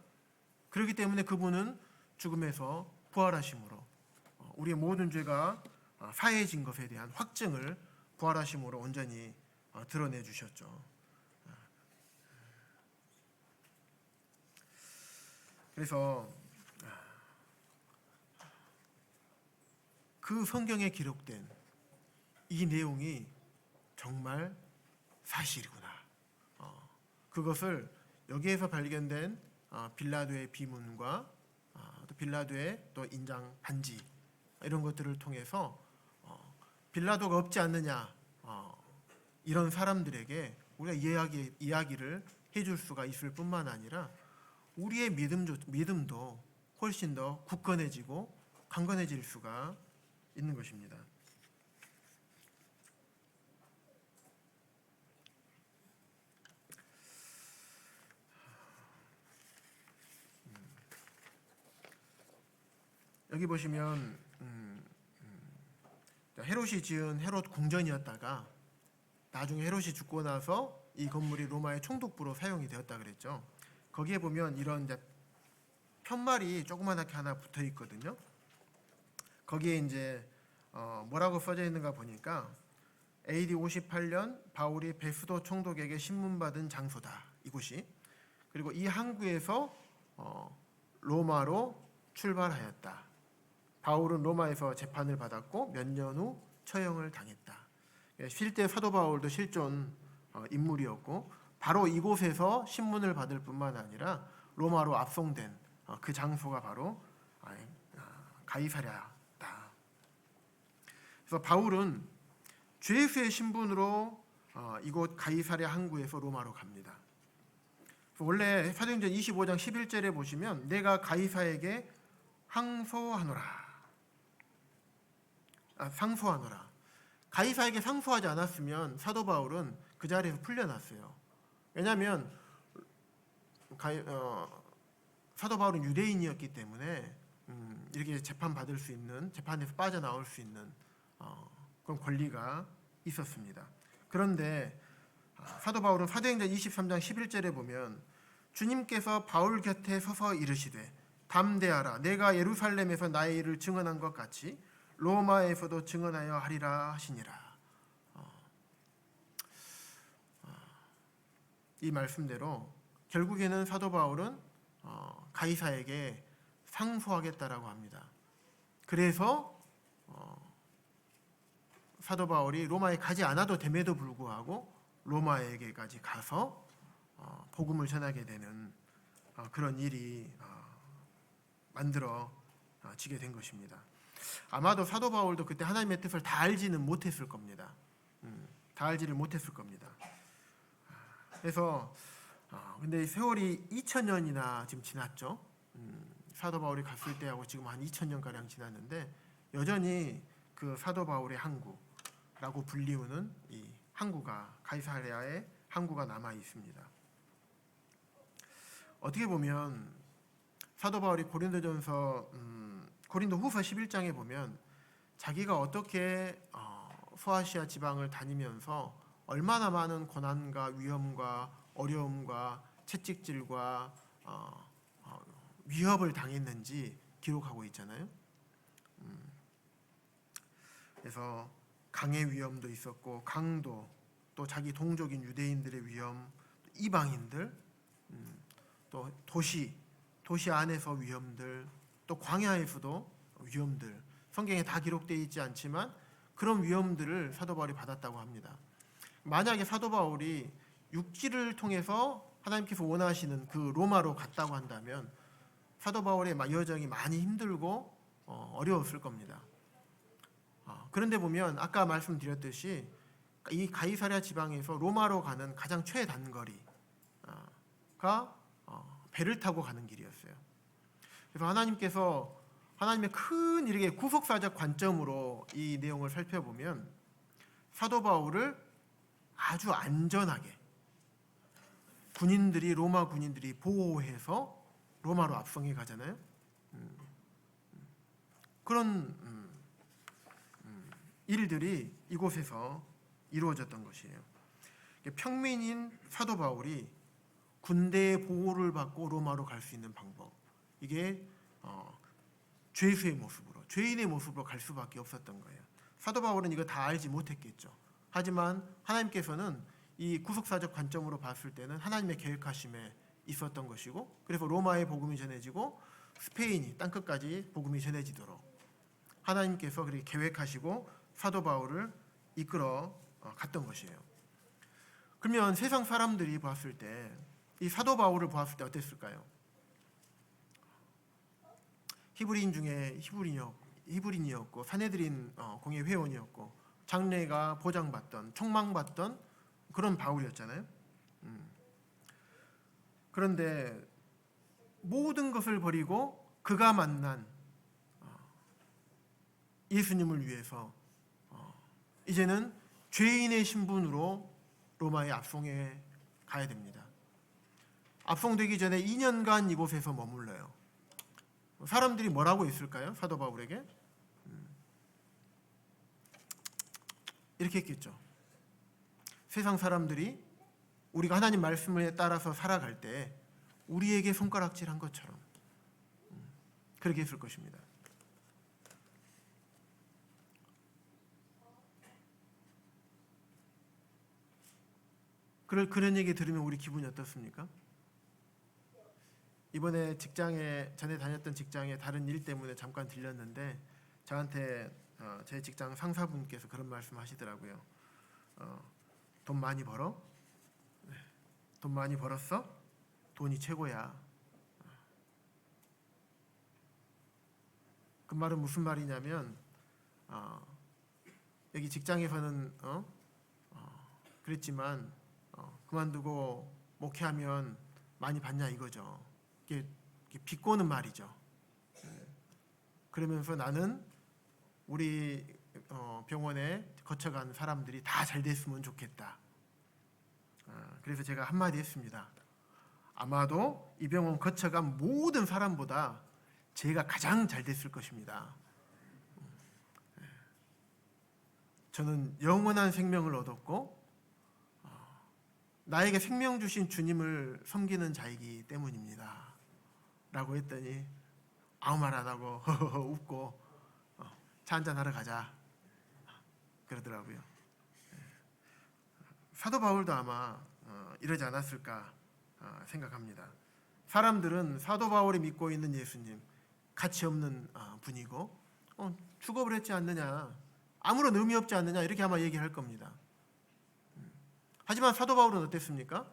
A: 그렇기 때문에 그분은 죽음에서 부활하심으로 우리의 모든 죄가 사해진 것에 대한 확증을 부활하심으로 온전히 드러내 주셨죠. 그래서 그 성경에 기록된 이 내용이 정말 사실이구나. 그것을 여기에서 발견된 빌라도의 비문과 또 빌라도의 또 인장 반지 이런 것들을 통해서 빌라도가 없지 않느냐 이런 사람들에게 우리가 이야기를 해줄 수가 있을 뿐만 아니라 우리의 믿음도 훨씬 더 굳건해지고 강건해질 수가 있는 것입니다. 여기 보시면 헤롯이 지은 헤롯 궁전이었다가 나중에 헤롯이 죽고 나서 이 건물이 로마의 총독부로 사용이 되었다 그랬죠. 거기에 보면 이런 이제 편말이 조그만하게 하나 붙어 있거든요. 거기에 이제 뭐라고 써져 있는가 보니까 AD 58년 바울이 베스도 총독에게 신문받은 장소다, 이곳이. 그리고 이 항구에서 로마로 출발하였다. 바울은 로마에서 재판을 받았고 몇 년 후 처형을 당했다. 실제 사도 바울도 실존 인물이었고 바로 이곳에서 신문을 받을 뿐만 아니라 로마로 압송된 그 장소가 바로 가이사랴다. 그래서 바울은 죄수의 신분으로 이곳 가이사랴 항구에서 로마로 갑니다. 원래 사도행전 25장 11절에 보시면 내가 가이사에게 상소하노라. 가이사에게 상소하지 않았으면 사도 바울은 그 자리에서 풀려났어요. 왜냐하면 사도 바울은 유대인이었기 때문에 이렇게 재판받을 수 있는, 재판에서 빠져나올 수 있는 그런 권리가 있었습니다. 그런데 사도 바울은 사도행전 23장 11절에 보면 주님께서 바울 곁에 서서 이르시되 담대하라, 내가 예루살렘에서 나의 일을 증언한 것 같이 로마에서도 증언하여 하리라 하시니라. 이 말씀대로 결국에는 사도 바울은 가이사에게 상소하겠다라고 합니다. 그래서 사도 바울이 로마에 가지 않아도 됨에도 불구하고 로마에게까지 가서 복음을 전하게 되는 그런 일이 만들어지게 된 것입니다. 아마도 사도 바울도 그때 하나님의 뜻을 다 알지는 못했을 겁니다. 다 알지를 못했을 겁니다. 그래서 근데 세월이 2000년이나 지금 지났죠. 사도 바울이 갔을 때하고 지금 한 2000년 가량 지났는데 여전히 그 사도 바울의 항구라고 불리우는 이 항구가, 가이사랴의 항구가 남아 있습니다. 어떻게 보면 사도 바울이 고린도후서 11장에 보면 자기가 어떻게 소아시아 지방을 다니면서 얼마나 많은 고난과 위험과 어려움과 채찍질과 위협을 당했는지 기록하고 있잖아요. 그래서 강의 위험도 있었고 강도, 또 자기 동족인 유대인들의 위험, 이방인들, 또 도시 안에서 위험들, 또 광야에서도 위험들, 성경에 다 기록되어 있지 않지만 그런 위험들을 사도 바울이 받았다고 합니다. 만약에 사도 바울이 육지를 통해서 하나님께서 원하시는 그 로마로 갔다고 한다면 사도 바울의 여정이 많이 힘들고 어려웠을 겁니다. 그런데 보면 아까 말씀드렸듯이 이 가이사랴 지방에서 로마로 가는 가장 최단거리가 배를 타고 가는 길이었어요. 그래서 하나님께서 하나님의 큰 이렇게 구속사적 관점으로 이 내용을 살펴보면 사도 바울을 아주 안전하게 로마 군인들이 보호해서 로마로 압송해 가잖아요. 그런 일들이 이곳에서 이루어졌던 것이에요. 평민인 사도 바울이 군대의 보호를 받고 로마로 갈 수 있는 방법, 이게 죄수의 모습으로, 죄인의 모습으로 갈 수밖에 없었던 거예요. 사도 바울은 이거 다 알지 못했겠죠. 하지만 하나님께서는 이 구속사적 관점으로 봤을 때는 하나님의 계획하심에 있었던 것이고, 그래서 로마의 복음이 전해지고 스페인이 땅끝까지 복음이 전해지도록 하나님께서 그렇게 계획하시고 사도 바울을 이끌어 갔던 것이에요. 그러면 세상 사람들이 봤을 때, 이 사도 바울을 보았을 때 어땠을까요? 히브리인 중에 히브리인이었고 사내들인 공예 회원이었고 장래가 보장받던, 총망받던 그런 바울이었잖아요. 그런데 모든 것을 버리고 그가 만난 예수님을 위해서 이제는 죄인의 신분으로 로마에 압송해 가야 됩니다. 압송되기 전에 2년간 이곳에서 머물러요. 사람들이 뭐라고 했을까요? 사도 바울에게 이렇게 했겠죠. 세상 사람들이 우리가 하나님 말씀에 따라서 살아갈 때 우리에게 손가락질한 것처럼 그렇게 했을 것입니다. 그런 얘기 들으면 우리 기분이 어떻습니까? 이번에 전에 다녔던 직장에 다른 일 때문에 잠깐 들렸는데 저한테 제 직장 상사분께서 그런 말씀 하시더라고요. 돈 많이 벌어? 네. 돈 많이 벌었어? 돈이 최고야. 그 말은 무슨 말이냐면 여기 직장에서는 그랬지만 그만두고 목회하면 많이 받냐 이거죠. 이게 비꼬는 말이죠. 그러면서 나는 우리 병원에 거쳐간 사람들이 다 잘 됐으면 좋겠다. 그래서 제가 한마디 했습니다. 아마도 이 병원 거쳐간 모든 사람보다 제가 가장 잘 됐을 것입니다. 저는 영원한 생명을 얻었고 나에게 생명 주신 주님을 섬기는 자이기 때문입니다. 라고 했더니 아무 말 안 하고 웃고 차 한잔 하러 가자 그러더라고요. 사도 바울도 아마 이러지 않았을까 생각합니다. 사람들은 사도 바울이 믿고 있는 예수님 가치 없는 분이고 죽어버렸지 않느냐, 아무런 의미 없지 않느냐 이렇게 아마 얘기할 겁니다. 하지만 사도 바울은 어땠습니까?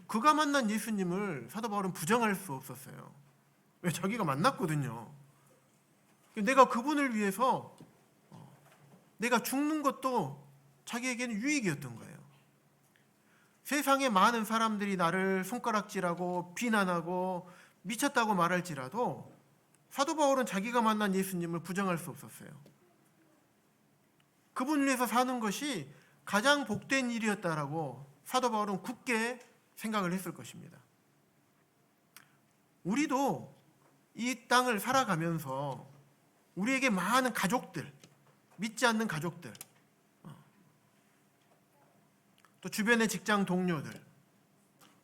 A: 그가 만난 예수님을 사도 바울은 부정할 수 없었어요. 왜? 자기가 만났거든요. 내가 그분을 위해서 내가 죽는 것도 자기에게는 유익이었던 거예요. 세상에 많은 사람들이 나를 손가락질하고 비난하고 미쳤다고 말할지라도 사도 바울은 자기가 만난 예수님을 부정할 수 없었어요. 그분을 위해서 사는 것이 가장 복된 일이었다라고 사도 바울은 굳게 생각을 했을 것입니다. 우리도 이 땅을 살아가면서 우리에게 많은 가족들, 믿지 않는 가족들, 또 주변의 직장 동료들,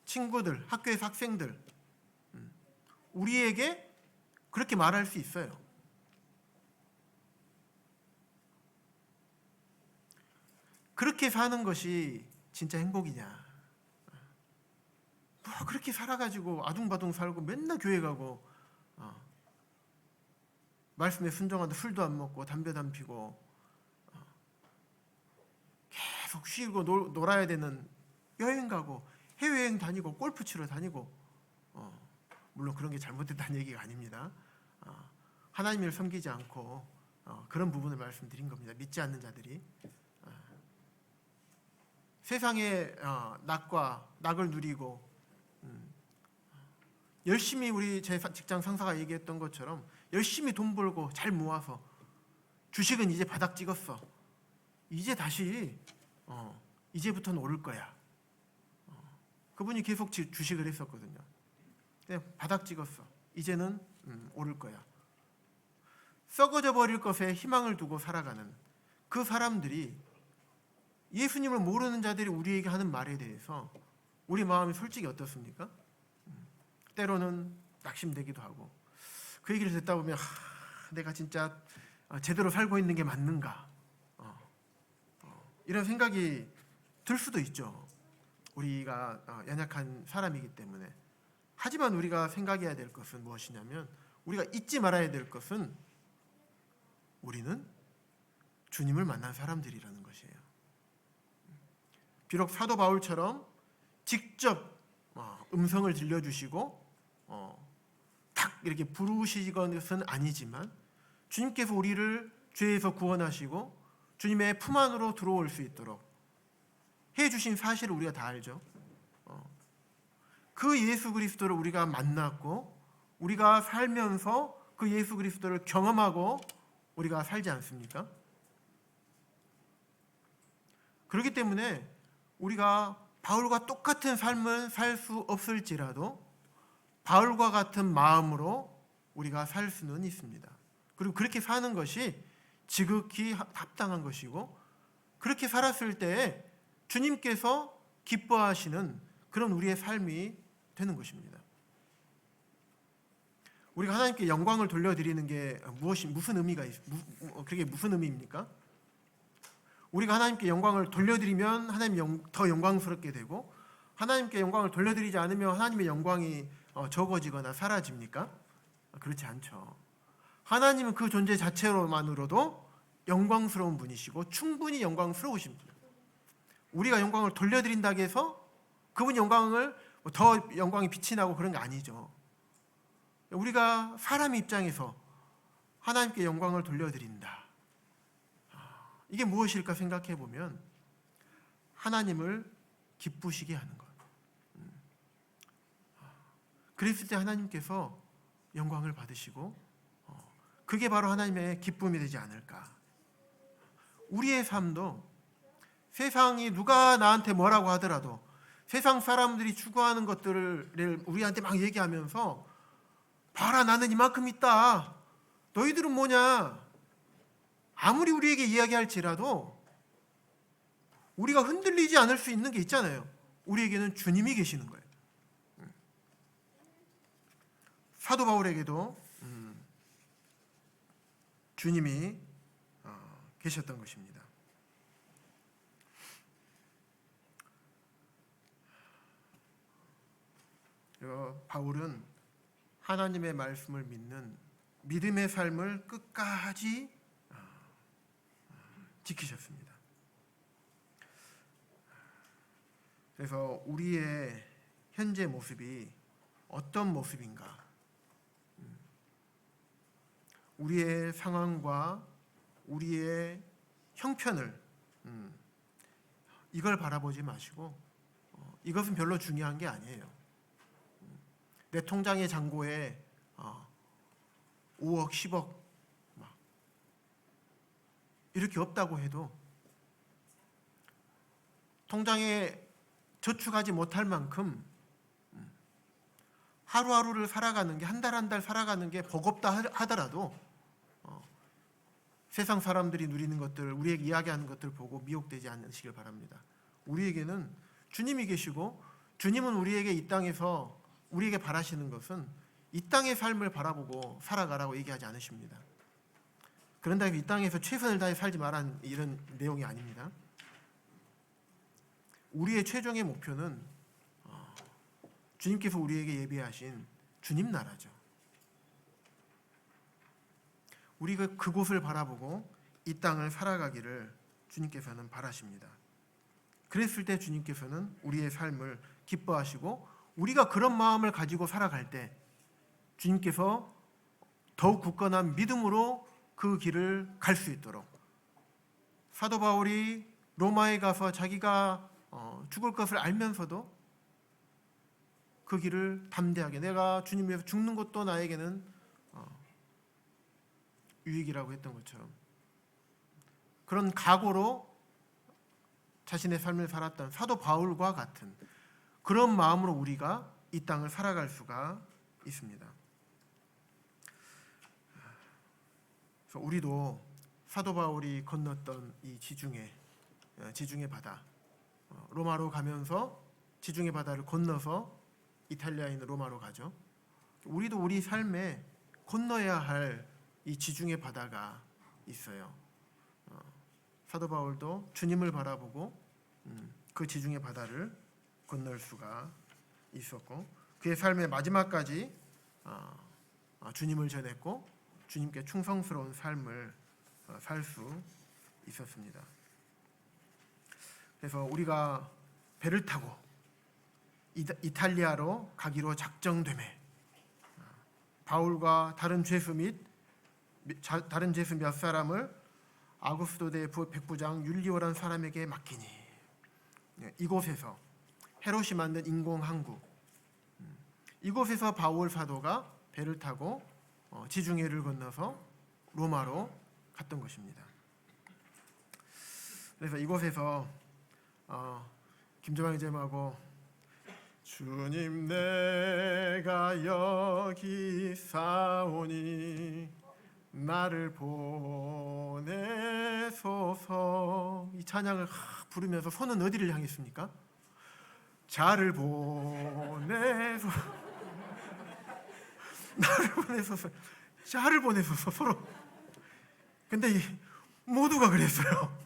A: 친구들, 학교에서 학생들, 우리에게 그렇게 말할 수 있어요. 그렇게 사는 것이 진짜 행복이냐? 뭐 그렇게 살아가지고 아둥바둥 살고 맨날 교회 가고 말씀에 순종하는데 술도 안 먹고 담배도 안 피고 계속 쉬고 놀아야 되는, 여행 가고 해외여행 다니고 골프 치러 다니고 물론 그런 게 잘못됐다는 얘기가 아닙니다. 하나님을 섬기지 않고 그런 부분을 말씀드린 겁니다. 믿지 않는 자들이 세상의 낙을 누리고 열심히, 우리 제 직장 상사가 얘기했던 것처럼 열심히 돈 벌고 잘 모아서 주식은 이제 바닥 찍었어. 이제 다시 이제부터는 오를 거야. 그분이 계속 주식을 했었거든요. 그냥 바닥 찍었어. 이제는 오를 거야. 썩어져 버릴 것에 희망을 두고 살아가는 그 사람들이, 예수님을 모르는 자들이 우리에게 하는 말에 대해서 우리 마음이 솔직히 어떻습니까? 때로는 낙심되기도 하고, 그 얘기를 듣다 보면 내가 진짜 제대로 살고 있는 게 맞는가, 이런 생각이 들 수도 있죠. 우리가 연약한 사람이기 때문에. 하지만 우리가 생각해야 될 것은 무엇이냐면, 우리가 잊지 말아야 될 것은 우리는 주님을 만난 사람들이라는 것이에요. 비록 사도 바울처럼 직접 음성을 들려주시고 딱 이렇게 부르시는 것은 아니지만, 주님께서 우리를 죄에서 구원하시고 주님의 품 안으로 들어올 수 있도록 해주신 사실을 우리가 다 알죠. 그 예수 그리스도를 우리가 만났고, 우리가 살면서 그 예수 그리스도를 경험하고 우리가 살지 않습니까? 그렇기 때문에 우리가 바울과 똑같은 삶을 살 수 없을지라도 바울과 같은 마음으로 우리가 살 수는 있습니다. 그리고 그렇게 사는 것이 지극히 합당한 것이고, 그렇게 살았을 때에 주님께서 기뻐하시는 그런 우리의 삶이 되는 것입니다. 우리가 하나님께 영광을 돌려드리는 게 무슨 의미가 그게 무슨 의미입니까? 우리가 하나님께 영광을 돌려드리면 하나님이 더 영광스럽게 되고, 하나님께 영광을 돌려드리지 않으면 하나님의 영광이 적어지거나 사라집니까? 그렇지 않죠. 하나님은 그 존재 자체로만으로도 영광스러운 분이시고 충분히 영광스러우십니다. 우리가 영광을 돌려드린다고 해서 그분 영광을 더 영광이 빛이 나고 그런 게 아니죠. 우리가 사람 입장에서 하나님께 영광을 돌려드린다, 이게 무엇일까 생각해 보면 하나님을 기쁘시게 하는 것. 그랬을 때 하나님께서 영광을 받으시고 그게 바로 하나님의 기쁨이 되지 않을까. 우리의 삶도 세상이 누가 나한테 뭐라고 하더라도, 세상 사람들이 추구하는 것들을 우리한테 막 얘기하면서 봐라 나는 이만큼 있다, 너희들은 뭐냐, 아무리 우리에게 이야기할지라도 우리가 흔들리지 않을 수 있는 게 있잖아요. 우리에게는 주님이 계시는 거예요. 사도 바울에게도 주님이 계셨던 것입니다. 바울은 하나님의 말씀을 믿는 믿음의 삶을 끝까지 지키셨습니다. 그래서 우리의 현재 모습이 어떤 모습인가, 우리의 상황과 우리의 형편을 이걸 바라보지 마시고, 이것은 별로 중요한 게 아니에요. 내 통장의 잔고에 5억, 10억 이렇게 없다고 해도, 통장에 저축하지 못할 만큼 하루하루를 살아가는 게, 한 달 한 달 살아가는 게 버겁다 하더라도 세상 사람들이 누리는 것들, 우리에게 이야기하는 것들 보고 미혹되지 않으시길 바랍니다. 우리에게는 주님이 계시고, 주님은 우리에게 이 땅에서 우리에게 바라시는 것은 이 땅의 삶을 바라보고 살아가라고 얘기하지 않으십니다. 그런다고 이 땅에서 최선을 다해 살지 말라는 이런 내용이 아닙니다. 우리의 최종의 목표는 주님께서 우리에게 예비하신 주님 나라죠. 우리가 그곳을 바라보고 이 땅을 살아가기를 주님께서는 바라십니다. 그랬을 때 주님께서는 우리의 삶을 기뻐하시고, 우리가 그런 마음을 가지고 살아갈 때 주님께서 더욱 굳건한 믿음으로 그 길을 갈 수 있도록, 사도 바울이 로마에 가서 자기가 죽을 것을 알면서도 그 길을 담대하게, 내가 주님 위해서 죽는 것도 나에게는 유익이라고 했던 것처럼 그런 각오로 자신의 삶을 살았던 사도 바울과 같은 그런 마음으로 우리가 이 땅을 살아갈 수가 있습니다. 그래서 우리도 사도 바울이 건넜던 이 지중해 바다, 로마로 가면서 지중해 바다를 건너서 이탈리아에 있는 로마로 가죠. 우리도 우리 삶에 건너야 할 이 지중해 바다가 있어요. 사도 바울도 주님을 바라보고 그 지중해 바다를 건널 수가 있었고, 그의 삶의 마지막까지 주님을 전했고 주님께 충성스러운 삶을 살 수 있었습니다. 그래서 우리가 배를 타고 이탈리아로 가기로 작정되매 바울과 다른 죄수 몇 사람을 아구스도대 백부장 율리오란 사람에게 맡기니, 이곳에서 헤롯이 만든 인공 항구, 이곳에서 바울 사도가 배를 타고 지중해를 건너서 로마로 갔던 것입니다. 그래서 이곳에서 김정환 이제하고 주님 내가 여기 사오니 나를 보내소서, 이 찬양을 부르면서 손은 어디를 향했습니까? 자를 보내소서, 나를 보내소서, 자를 보내소서. 서로. 근데 모두가 그랬어요.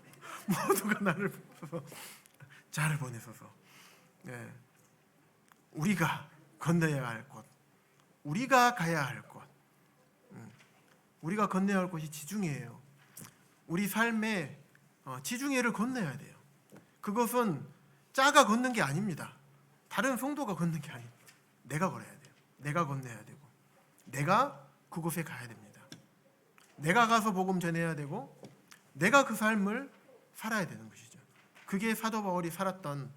A: 모두가 나를 보내소서, 자를 보내소서. 네. 우리가 건너야 할 곳, 우리가 가야 할 곳, 우리가 건너야 할 곳이 지중해예요. 우리 삶에 지중해를 건너야 돼요. 그것은 짜가 걷는 게 아닙니다. 다른 성도가 걷는 게 아닙니다. 내가 걸어야 돼요. 내가 건너야 되고, 내가 그곳에 가야 됩니다. 내가 가서 복음 전해야 되고, 내가 그 삶을 살아야 되는 것이죠. 그게 사도 바울이 살았던,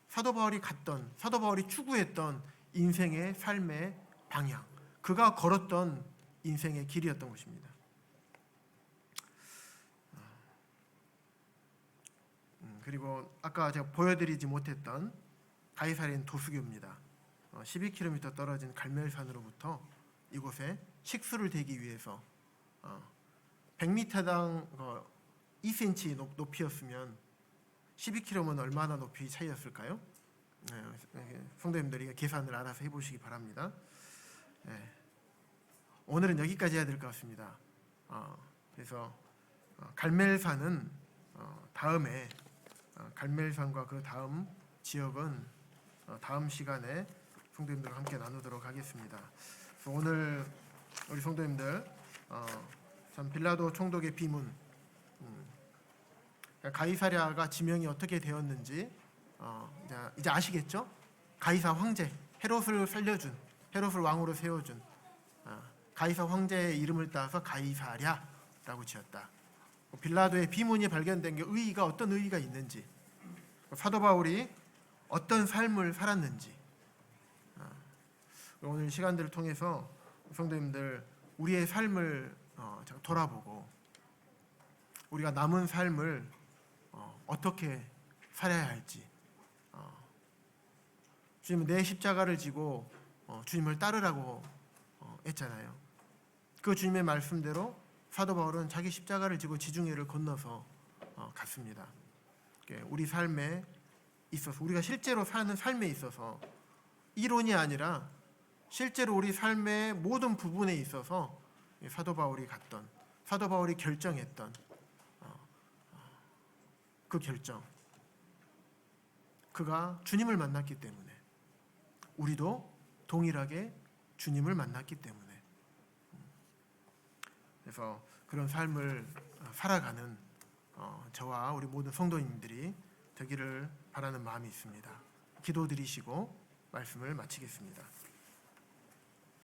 A: 사도 바울이 갔던, 사도 바울이 추구했던 인생의 삶의 방향, 그가 걸었던 인생의 길이었던 것입니다. 그리고 아까 제가 보여드리지 못했던 가이사랴는 도수교입니다. 12km 떨어진 갈멜산으로부터 이곳에 식수를 대기 위해서 100m당 2cm 높이였으면 12km면 얼마나 높이 차이였을까요? 성도님들이 계산을 알아서 해보시기 바랍니다. 오늘은 여기까지 해야 될 것 같습니다. 그래서 갈멜산은 다음에 갈멜산과 그 다음 지역은 다음 시간에 성도님들과 함께 나누도록 하겠습니다. 그래서 오늘 우리 성도님들 참 빌라도 총독의 비문, 가이사랴가 지명이 어떻게 되었는지 이제 아시겠죠? 가이사 황제, 헤롯을 살려준, 헤롯을 왕으로 세워준 가이사 황제의 이름을 따서 가이사랴라고 지었다. 빌라도의 비문이 발견된 게 의의가 어떤 의의가 있는지, 사도 바울이 어떤 삶을 살았는지, 오늘 시간들을 통해서 성도님들 우리의 삶을 돌아보고 우리가 남은 삶을 어떻게 살아야 할지, 주님은 내 십자가를 지고 주님을 따르라고 했잖아요. 그 주님의 말씀대로 사도 바울은 자기 십자가를 지고 지중해를 건너서 갔습니다. 우리 삶에 있어서, 우리가 실제로 사는 삶에 있어서 이론이 아니라 실제로 우리 삶의 모든 부분에 있어서 사도 바울이 갔던, 사도 바울이 결정했던 그 결정, 그가 주님을 만났기 때문에 우리도 동일하게 주님을 만났기 때문에, 그래서 그런 삶을 살아가는 저와 우리 모든 성도님들이 되기를 바라는 마음이 있습니다. 기도드리시고 말씀을 마치겠습니다.